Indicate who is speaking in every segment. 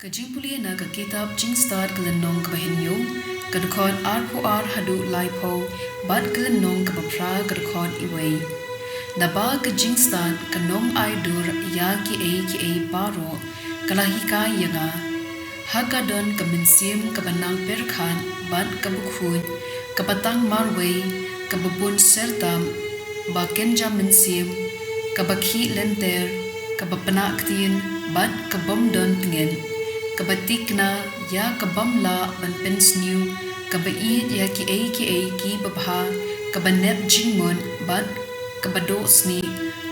Speaker 1: Ka jingpule na ka kitab jing start kalanong ka bahinyo, ka dukod arpo ar hadu laipo, bad kalanong ka bapra ka dukod iway. Na ba ka jing start kanong ay dur ya ki ay baro, kalahika yanga. Haka don ka minsim ka banang perkan, bad ka bukhud, ka patang marway, ka babun sertam, ba kenja minsim, ka bakhi lenter, ka bapana ktien, bad ka bom don pingen. Kabatik na ya kabamla ban pensniu kabai ya ki ki babha kabanep jingmon bad kabado sni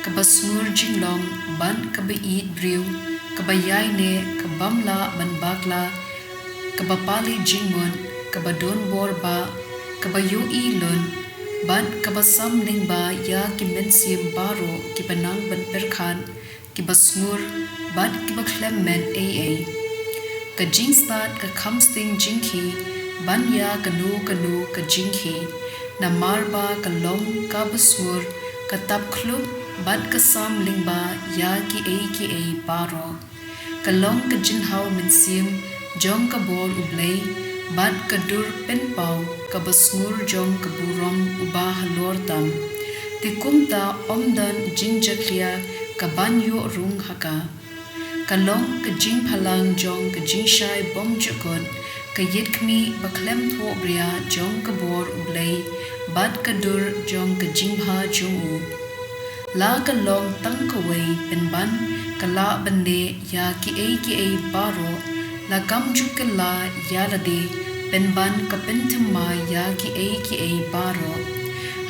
Speaker 1: kabasngur jinglong ban kabai driu kabayai ne kabamla ban bakla kabapali jingmon kabadon borba kabayu ilon ban kabasam lingba ya ki mensim baro kibanang ban perkhan kibasngur bad kibaklemmen aa ka jing start ka kamsting jingki banya kanu ka jingki na marba ka long ka basur ka tapklu bad ka sam lingba ya ki ay baro ka long ka jinhaw minsim jong ka bol ublay bad ka dur penpaw ka basngur jong ka burom uba halor tam tikumta omdan jingjaklia ka banyo rung haka kalong ka jing phalang jong ka jing shai bom jukon ka yidkmi baklem tho bria jong ka bor ublay bad ka dur jong ka jing bha jong u la ka long tang ka wei pen ban ka la bande ya ki ay baro la kam juk la ya la de pen ban ka penthma ya ki ay baro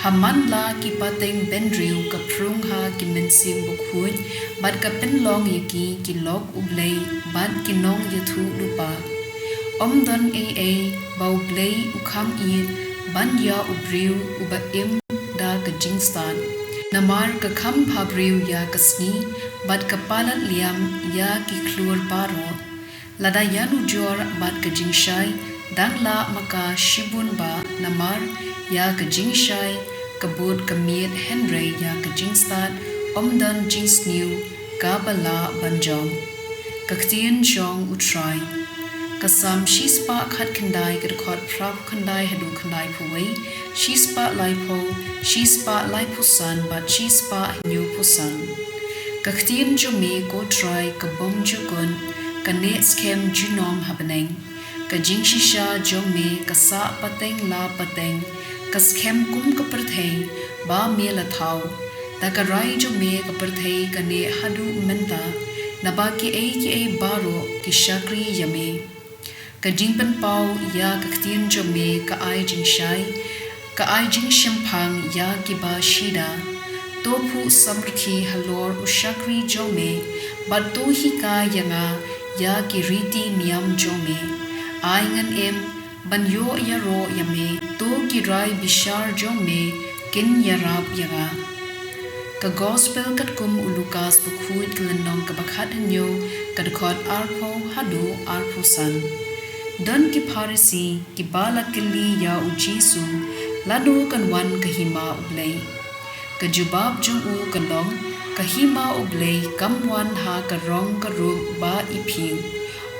Speaker 1: Haman la ki pateng bendriu ka prung ha ki mensim bukhud bad ka penlong yaki ki lok ublay bad ki nong yathu lupa omdon bau blei ukham in ban ya ubriu uba im da ka jingstan namar ka kham phabriu ya kasni bad ka palat liam ya ki klur paro lada yanu jor bad ka jingshai dang la maka shibun ba namar ya ka jingshai kabut kamit henry ya ka jingstad omdan jingsniu kabala banjong ka ktien jong utrai kasam shispa khat khandai ka khot prap khandai hadu khandai phuwei shispa lai phusan ba shispa nyu phusan ka ktien jome ko trai ka bom jugon ka ne skem junom habneng ka jingshisha jome ka sa pateng la pateng kaskem kum ka perthei ba me la thau ta ka rai jo me ka perthei ka ne hadu menta na ba ki ay baro ki shakri yame ka jingpan pau ya ka ktien jo me ka ai jing shai ka ai jing shampang ya ki ba shida topu samrki halor ushakri jo me ba to hi ka yanga ya ki riti niam jo me ai ngan em ban yo yaro yame to ki rai bishar jong me kin yarap yaga ka gospel kat kum ulukas bukhud klanong ka bakhat nyo ka khot arpo hadu arpo san don ki pharisi ki bala kili ya ujisu lado kan wan ka hima ublay ka jubab jong u ka long ka hima ublay kamwan ha ka rong ka rub ba iphing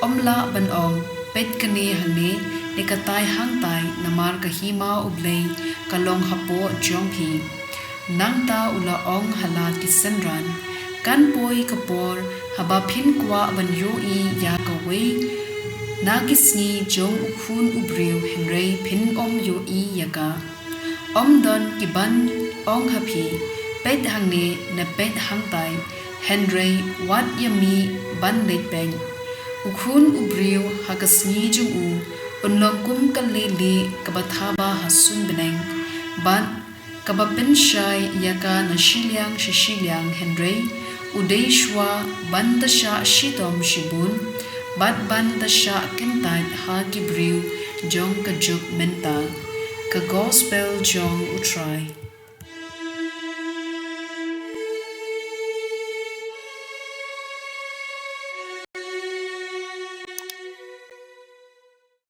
Speaker 1: omla ban om pet kane hane nekatai hangtai namar ka hima ublay kalong hapo jong phi nangta ula ong hala ki senran kan poi kapor haba phin kwa ban yo I ya ka wei nagisni jong ukhun ubriu henrei phin om yo I yaka omdon ki ban ong hapi pet hangne na pet hangtai henrei wat yami ban let beng ukhun ubriu hagasni jung u unlong kum kalili kabathaba hasun beneng ban kabapen shai yaka na shiliang henrei udeishwa bandasha shitom shibun bad bandasha kentan ha kibriu jong ka juk menta ka gospel jong utrai